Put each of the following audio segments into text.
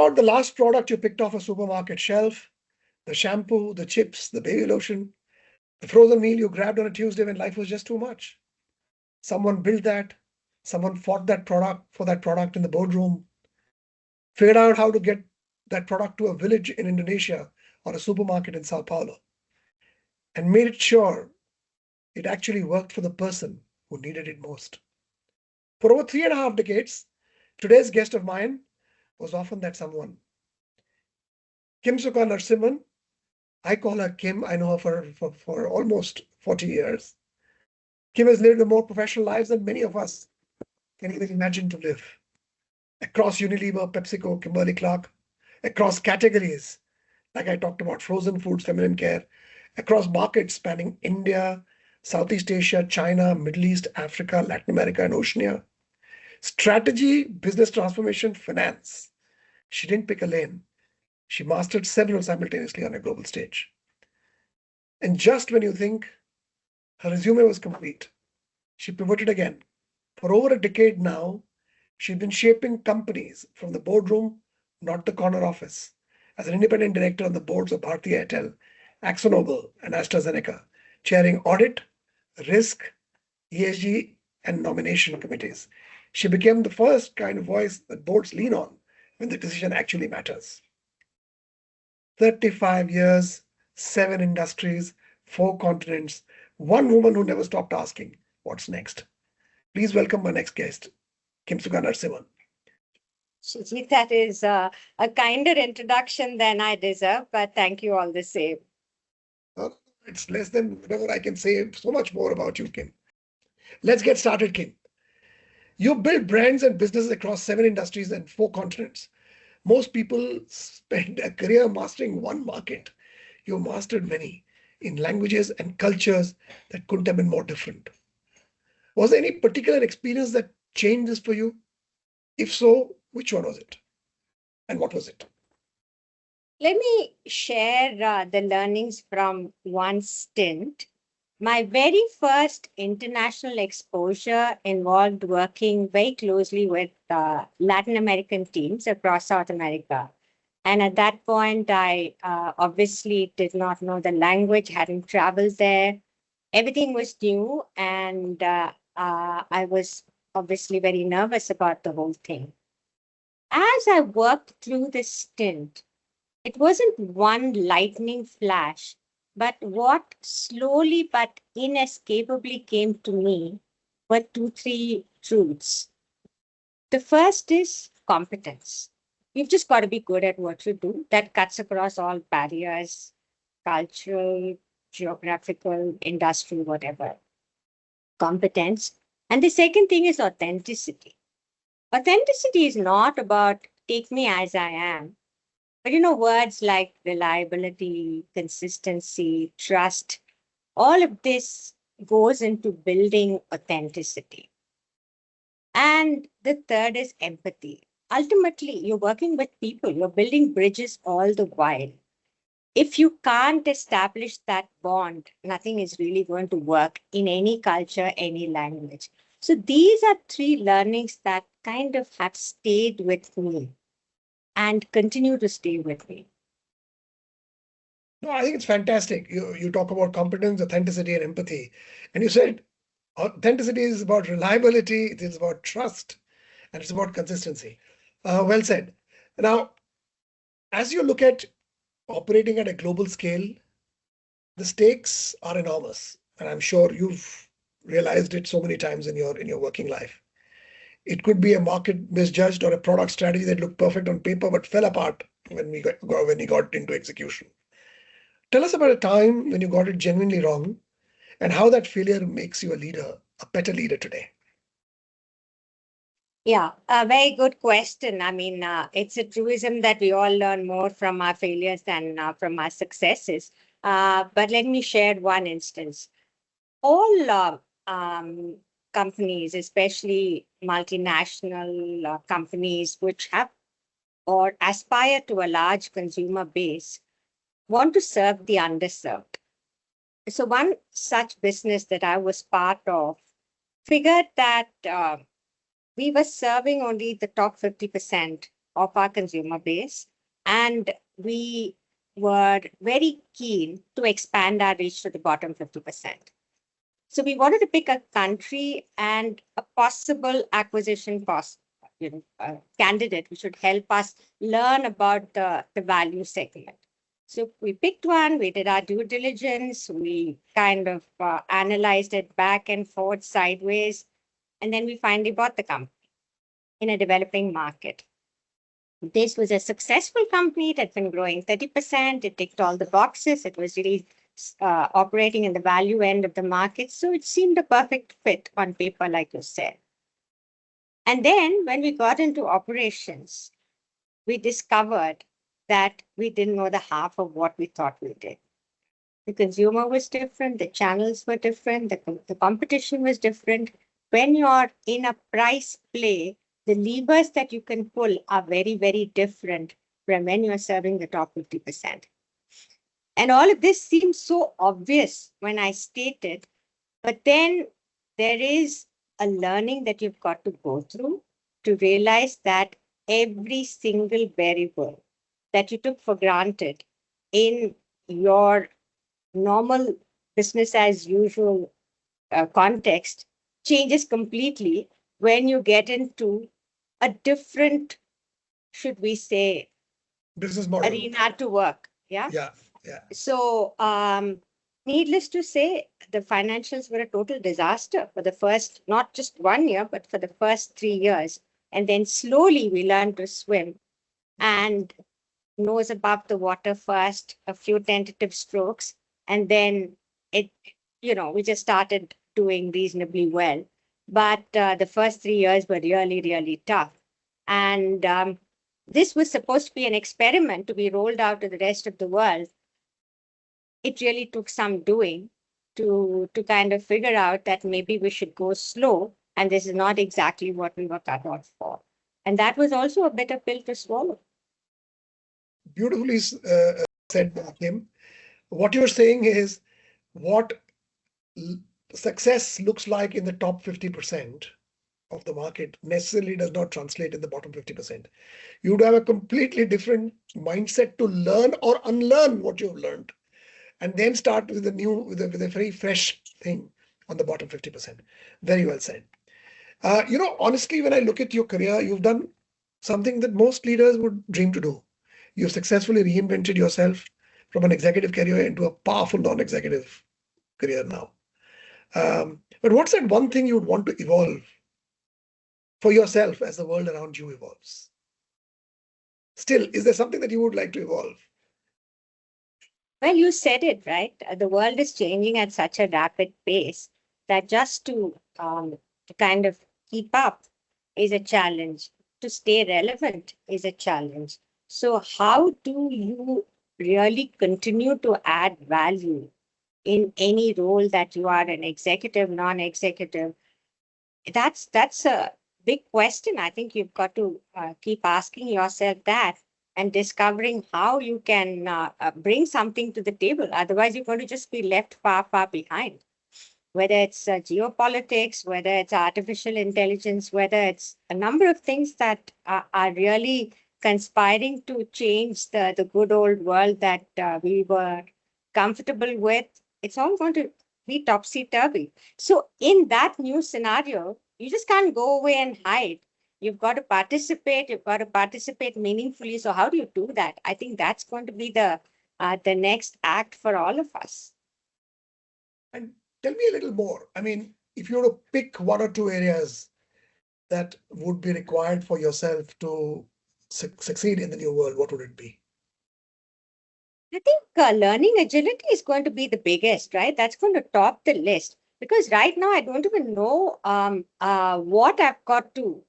about the last product you picked off a supermarket shelf, the shampoo, the chips, the baby lotion, the frozen meal you grabbed on a Tuesday when life was just too much. Someone built that. Someone fought that product for that product in the boardroom, figured out how to get that product to a village in Indonesia or a supermarket in Sao Paulo, and made it sure it actually worked for the person who needed it most. For over 3.5 decades, today's guest of mine was often that someone. Kimsuka Narsimhan. I call her Kim. I know her for almost 40 years. Kim has lived a more professional life than many of us can even imagine to live. Across Unilever, PepsiCo, Kimberly-Clark, across categories, like I talked about, frozen foods, feminine care, across markets spanning India, Southeast Asia, China, Middle East, Africa, Latin America, and Oceania. Strategy, business transformation, finance. She didn't pick a lane. She mastered several simultaneously on a global stage. And just when you think her resume was complete, she pivoted again. For over a decade now, she's been shaping companies from the boardroom, not the corner office, as an independent director on the boards of Bharti Airtel, AkzoNobel, and AstraZeneca, chairing audit, risk, ESG, and nomination committees. She became the first kind of voice that boards lean on when the decision actually matters. 35 years, 7 industries, 4 continents, one woman who never stopped asking, what's next? Please welcome my next guest, Kimsuka Narsimhan. Shijit, that is a kinder introduction than I deserve, but thank you all the same. It's less than whatever I can say, so much more about you, Kim. Let's get started, Kim. You build brands and businesses across 7 industries and 4 continents. Most people spend a career mastering one market. You mastered many in languages and cultures that couldn't have been more different. Was there any particular experience that changed this for you? If so, which one was it? And what was it? Let me share the learnings from one stint. My very first international exposure involved working very closely with Latin American teams across South America. And at that point, I obviously did not know the language, hadn't traveled there. Everything was new, and I was obviously very nervous about the whole thing. As I worked through this stint, it wasn't one lightning flash, but what slowly but inescapably came to me were 3 truths. The first is competence. You've just got to be good at what you do. That cuts across all barriers, cultural, geographical, industry, whatever. Competence. And the second thing is authenticity. Authenticity is not about take me as I am, but words like reliability, consistency, trust, all of this goes into building authenticity. And the third is empathy. Ultimately, you're working with people, you're building bridges all the while. If you can't establish that bond, nothing is really going to work in any culture, any language. So these are 3 learnings that kind of have stayed with me and continue to stay with me. No, I think it's fantastic. You talk about competence, authenticity, and empathy. And you said authenticity is about reliability, it is about trust, and it's about consistency. Well said. Now, as you look at operating at a global scale, the stakes are enormous. And I'm sure you've realized it so many times in your working life. It could be a market misjudged or a product strategy that looked perfect on paper but fell apart when we got into execution. Tell us about a time when you got it genuinely wrong and how that failure makes you a better leader today. Yeah, a very good question. I mean, it's a truism that we all learn more from our failures than from our successes. But let me share one instance. All companies, especially multinational companies, which have or aspire to a large consumer base, want to serve the underserved. So one such business that I was part of figured that we were serving only the top 50% of our consumer base, and we were very keen to expand our reach to the bottom 50%. So we wanted to pick a country and a possible acquisition candidate who should help us learn about the value segment. So we picked one, we did our due diligence, we kind of analyzed it back and forth sideways, and then we finally bought the company in a developing market. This was a successful company that had been growing 30%. It ticked all the boxes. It was really operating in the value end of the market. So it seemed a perfect fit on paper, like you said. And then when we got into operations, we discovered that we didn't know the half of what we thought we did. The consumer was different, the channels were different, the competition was different. When you're in a price play, the levers that you can pull are very, very different from when you're serving the top 50%. And all of this seems so obvious when I state it, but then there is a learning that you've got to go through to realize that every single variable that you took for granted in your normal business as usual context changes completely when you get into a different, should we say, business model, arena to work. Yeah. Yeah. Yeah. So, needless to say, the financials were a total disaster for the first, not just 1 year, but for the first 3 years. And then slowly we learned to swim and nose above the water first, a few tentative strokes, and then we just started doing reasonably well. But the first 3 years were really, really tough. And this was supposed to be an experiment to be rolled out to the rest of the world. It really took some doing to kind of figure out that maybe we should go slow, and this is not exactly what we were cut out for. And that was also a bitter pill to swallow. Beautifully said by Kim. What you're saying is what success looks like in the top 50% of the market necessarily does not translate in the bottom 50%. You would have a completely different mindset to learn or unlearn what you've learned, and then start with a very fresh thing on the bottom 50%. Very well said. Honestly, when I look at your career, you've done something that most leaders would dream to do. You've successfully reinvented yourself from an executive career into a powerful non-executive career now. But what's that one thing you would want to evolve for yourself as the world around you evolves? Still, is there something that you would like to evolve? Well, you said it, right? The world is changing at such a rapid pace that just to kind of keep up is a challenge. To stay relevant is a challenge. So how do you really continue to add value in any role that you are, an executive, non-executive? That's a big question. I think you've got to keep asking yourself that and discovering how you can bring something to the table. Otherwise, you're going to just be left far, far behind. Whether it's geopolitics, whether it's artificial intelligence, whether it's a number of things that are really conspiring to change the good old world that we were comfortable with, it's all going to be topsy-turvy. So in that new scenario, you just can't go away and hide. You've got to participate. You've got to participate meaningfully. So how do you do that? I think that's going to be the next act for all of us. And tell me a little more. I mean, if you were to pick one or two areas that would be required for yourself to succeed in the new world, what would it be? I think learning agility is going to be the biggest, right? That's going to top the list. Because right now, I don't even know what I've got to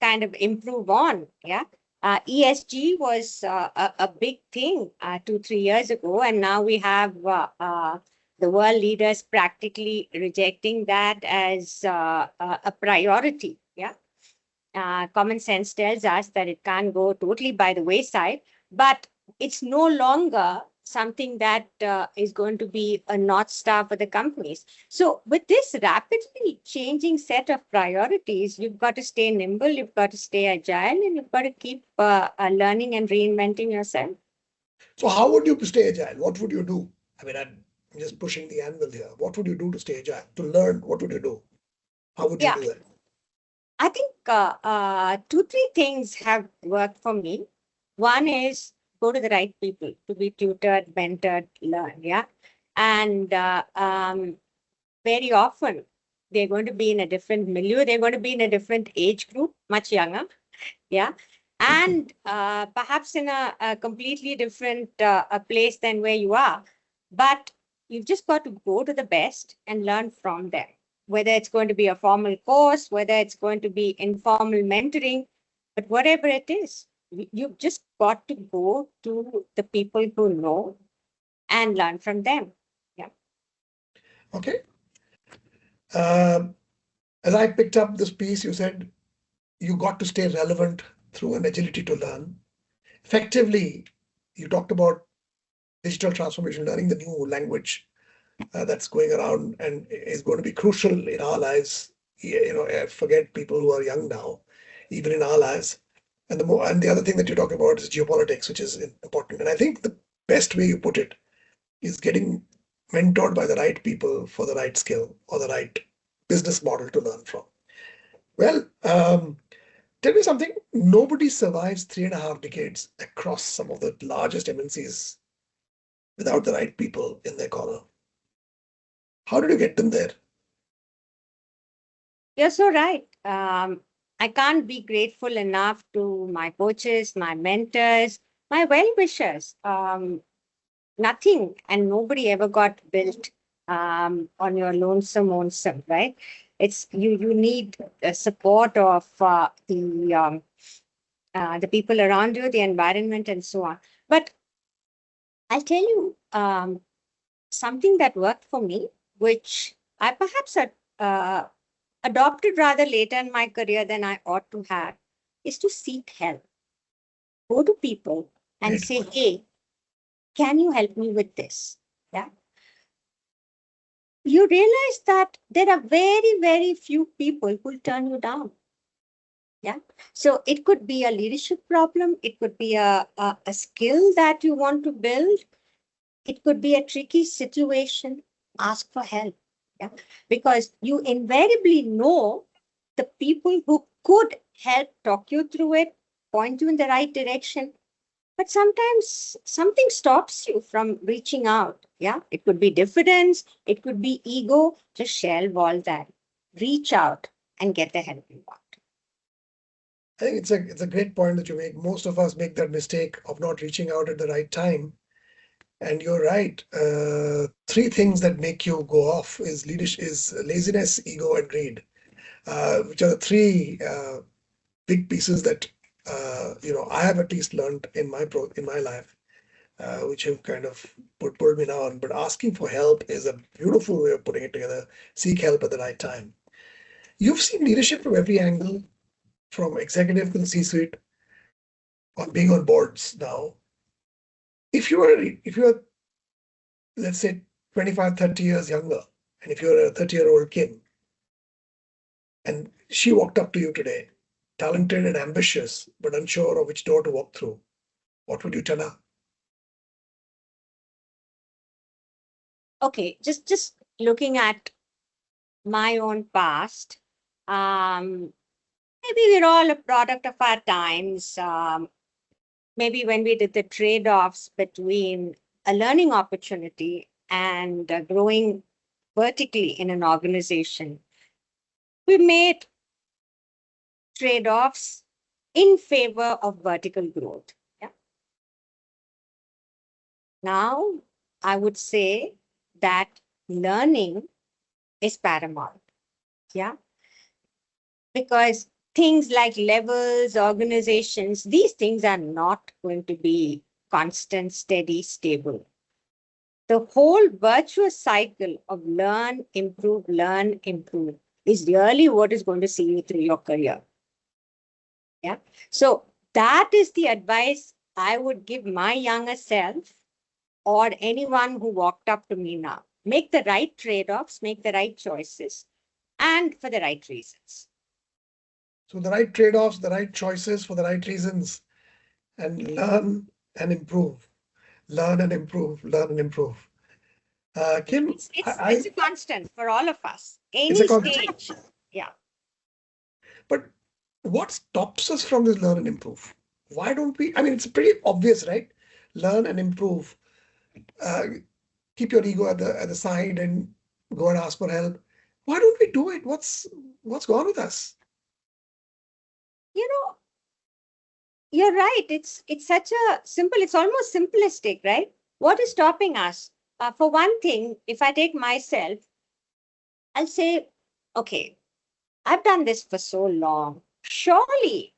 kind of improve on. Yeah. ESG was a big thing 2-3 years ago. And now we have the world leaders practically rejecting that as a priority. Yeah. Common sense tells us that it can't go totally by the wayside, but it's no longer something that is going to be a North Star for the companies. So with this rapidly changing set of priorities, you've got to stay nimble, you've got to stay agile, and you've got to keep learning and reinventing yourself. So how would you stay agile? What would you do? I mean, I'm just pushing the anvil here. What would you do to stay agile? To learn, what would you do? How would you Yeah, do that? I think two, three things have worked for me. One is go to the right people to be tutored, mentored, learn. Yeah. And very often they're going to be in a different milieu, they're going to be in a different age group, much younger. Yeah. And perhaps in a completely different a place than where you are. But you've just got to go to the best and learn from them, whether it's going to be a formal course, whether it's going to be informal mentoring, but whatever it is, you've just got to go to the people who know and learn from them. Yeah. Okay. As I picked up this piece, you said you got to stay relevant through an agility to learn. Effectively, you talked about digital transformation, learning the new language that's going around and is going to be crucial in our lives. Forget people who are young now, even in our lives. And the other thing that you talk about is geopolitics, which is important. And I think the best way you put it is getting mentored by the right people for the right skill or the right business model to learn from. Well, tell me something. Nobody survives 3.5 decades across some of the largest MNCs without the right people in their corner. How did you get them there? You're so right. I can't be grateful enough to my coaches, my mentors, my well-wishers. Nothing and nobody ever got built on your lonesome, right? It's you need the support of the people around you, the environment, and so on. But I'll tell you something that worked for me, which I perhaps adopted rather later in my career than I ought to have, is to seek help. Go to people and Great. say, hey, can you help me with this? Yeah. You realize that there are very, very few people who will turn you down. Yeah. So it could be a leadership problem. It could be a skill that you want to build. It could be a tricky situation. Ask for help. Yeah. Because you invariably know the people who could help talk you through it, point you in the right direction. But sometimes something stops you from reaching out. Yeah. It could be diffidence. It could be ego. Just shelve all that. Reach out and get the help you want. I think it's a great point that you make. Most of us make that mistake of not reaching out at the right time. And you're right. Three things that make you go off is leadership, is laziness, ego, and greed, which are the three big pieces that I have at least learned in my life, which have kind of pulled me down. But asking for help is a beautiful way of putting it together. Seek help at the right time. You've seen leadership from every angle, from executive to the C-suite, on being on boards now. If you're let's say 25, 30 years younger, and if you're a 30-year-old Kim, and she walked up to you today, talented and ambitious, but unsure of which door to walk through, what would you tell her? Okay, just looking at my own past, maybe we're all a product of our times. Maybe when we did the trade-offs between a learning opportunity and growing vertically in an organization, we made trade-offs in favor of vertical growth. Yeah. Now, I would say that learning is paramount. Yeah. Because things like levels, organizations, these things are not going to be constant, steady, stable. The whole virtuous cycle of learn, improve is really what is going to see you through your career. Yeah. So that is the advice I would give my younger self or anyone who walked up to me now. Make the right trade-offs, make the right choices, and for the right reasons. So the right trade-offs, the right choices for the right reasons, and learn and improve. Learn and improve, learn and improve. Kim, It's a constant for all of us, it's a any constant. stage. Yeah. But what stops us from this learn and improve? Why don't we? I mean, it's pretty obvious, right? Learn and improve. Uh, Keep your ego at the side and go and ask for help. Why don't we do it? What's gone with us? You know, you're right. It's such a simple, it's almost simplistic, right? What is stopping us? For one thing, if I take myself, I'll say, okay, I've done this for so long. Surely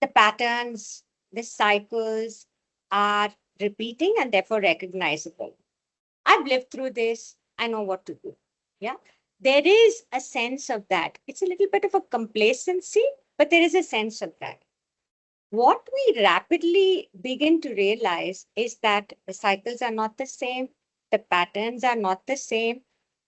the patterns, the cycles are repeating and therefore recognizable. I've lived through this. I know what to do. Yeah. There is a sense of that. It's a little bit of a complacency, but there is a sense of that. What we rapidly begin to realize is that the cycles are not the same, the patterns are not the same.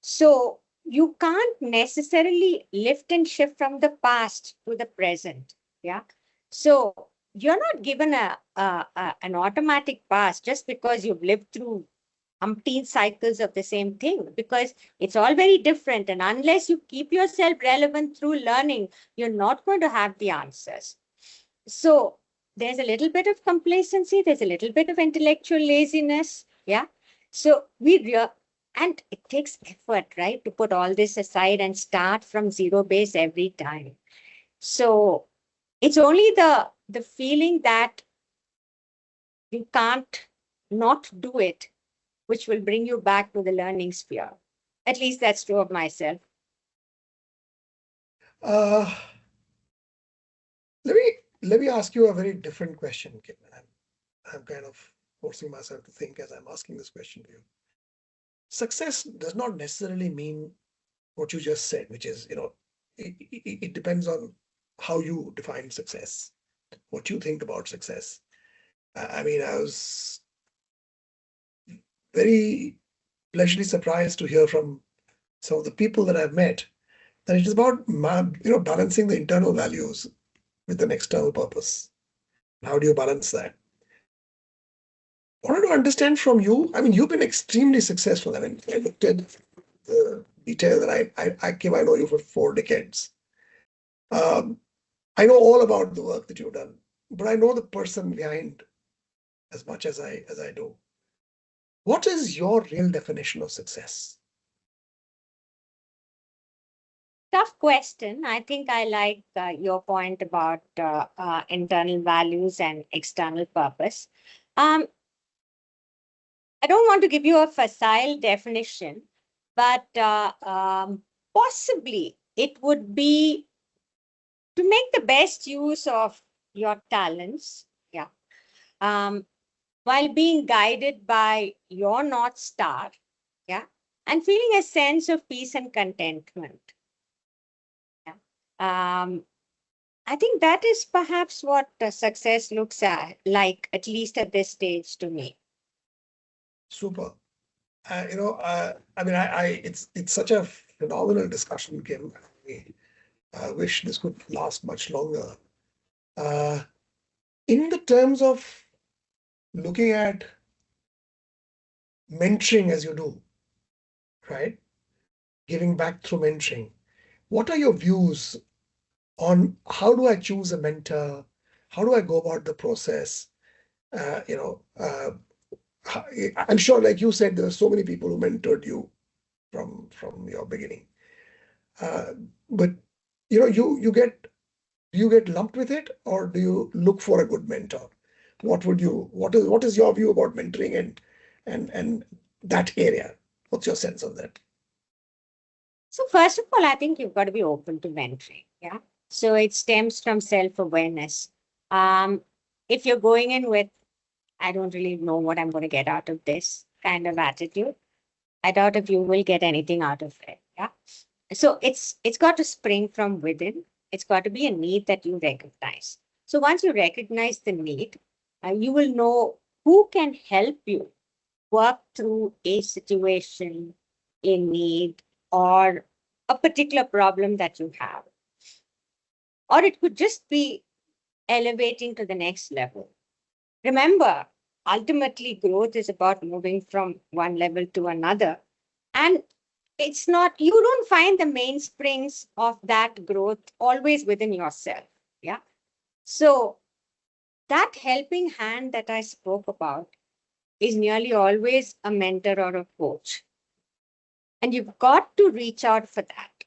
So you can't necessarily lift and shift from the past to the present. Yeah. So you're not given an automatic pass just because you've lived through umpteen cycles of the same thing, because it's all very different. And unless you keep yourself relevant through learning, you're not going to have the answers. So there's a little bit of complacency, there's a little bit of intellectual laziness. Yeah. So and it takes effort, right, to put all this aside and start from zero base every time. So it's only the feeling that you can't not do it, which will bring you back to the learning sphere. At least that's true of myself. Uh, let me ask you a very different question, Kim. I'm kind of forcing myself to think as I'm asking this question to you. Success does not necessarily mean what you just said, which is, it depends on how you define success, what you think about success. I mean, I was very pleasantly surprised to hear from some of the people that I've met that it is about balancing the internal values with an external purpose. How do you balance that? I wanted to understand from you. I mean, you've been extremely successful. I mean, I looked at the detail that I know you for 4 decades. Um, I know all about the work that you've done, but I know the person behind as much as I do. What is your real definition of success? Tough question. I think I like your point about internal values and external purpose. I don't want to give you a facile definition, but possibly it would be to make the best use of your talents. Yeah. Um, while being guided by your North Star. Yeah. And feeling a sense of peace and contentment. Yeah. I think that is perhaps what success looks at least at this stage to me. Super. I mean, it's such a phenomenal discussion, Kim. I wish this could last much longer. In the terms of looking at mentoring as you do, right? Giving back through mentoring. What are your views on how do I choose a mentor? How do I go about the process? Uh, you know, uh, I'm sure, like you said, there are so many people who mentored you from your beginning. Uh, but do you get lumped with it, or do you look for a good mentor? What is your view about mentoring and that area? What's your sense on that? So first of all, I think you've got to be open to mentoring. Yeah. So it stems from self-awareness. If you're going in with, I don't really know what I'm going to get out of this kind of attitude, I doubt if you will get anything out of it. Yeah. So it's got to spring from within. It's got to be a need that you recognize. So once you recognize the need, you will know who can help you work through a situation, a need, or a particular problem that you have. Or it could just be elevating to the next level. Remember, ultimately, growth is about moving from one level to another. And it's not, you don't find the mainsprings of that growth always within yourself. Yeah. So, that helping hand that I spoke about is nearly always a mentor or a coach. And you've got to reach out for that.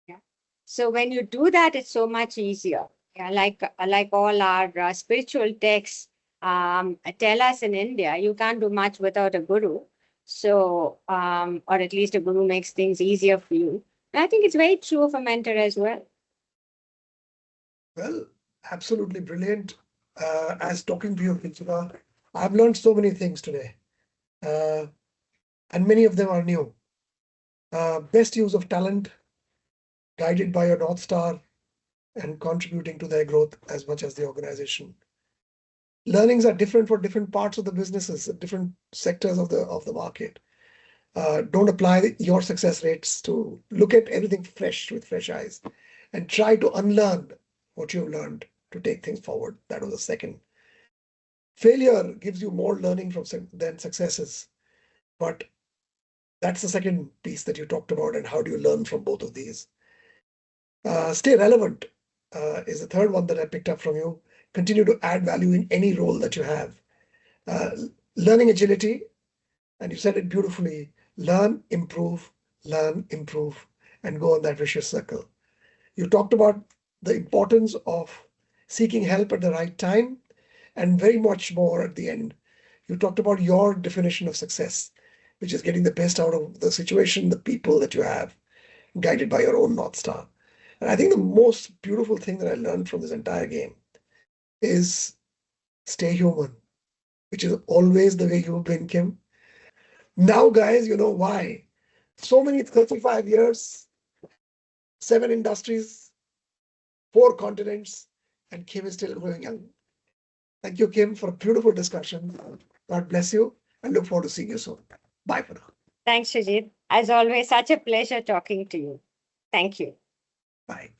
Yeah. So when you do that, it's so much easier. Yeah, like all our spiritual texts tell us in India, you can't do much without a guru. So, or at least a guru makes things easier for you. And I think it's very true of a mentor as well. Well, absolutely brilliant. As talking to you, Kimsuka, I've learned so many things today, uh, and many of them are new. Best use of talent, guided by your North Star, and contributing to their growth as much as the organization. Learnings are different for different parts of the businesses, different sectors of the market. Don't apply your success rates to look at everything fresh with fresh eyes and try to unlearn what you've learned to take things forward. That was the second. Failure gives you more learning than successes, but that's the second piece that you talked about. And how do you learn from both of these? Stay relevant is the third one that I picked up from you. Continue to add value in any role that you have. Uh, Learning agility, and you said it beautifully: learn, improve, and go on that vicious circle. You talked about the importance of seeking help at the right time, and very much more at the end. You talked about your definition of success, which is getting the best out of the situation, the people that you have, guided by your own North Star. And I think the most beautiful thing that I learned from this entire game is stay human, which is always the way you've been, Kim. Now, guys, you know why. So many 35 years, 7 industries, 4 continents, and Kim is still growing young. Thank you, Kim, for a beautiful discussion. God bless you, and look forward to seeing you soon. Bye for now. Thanks, Shajit. As always, such a pleasure talking to you. Thank you. Bye.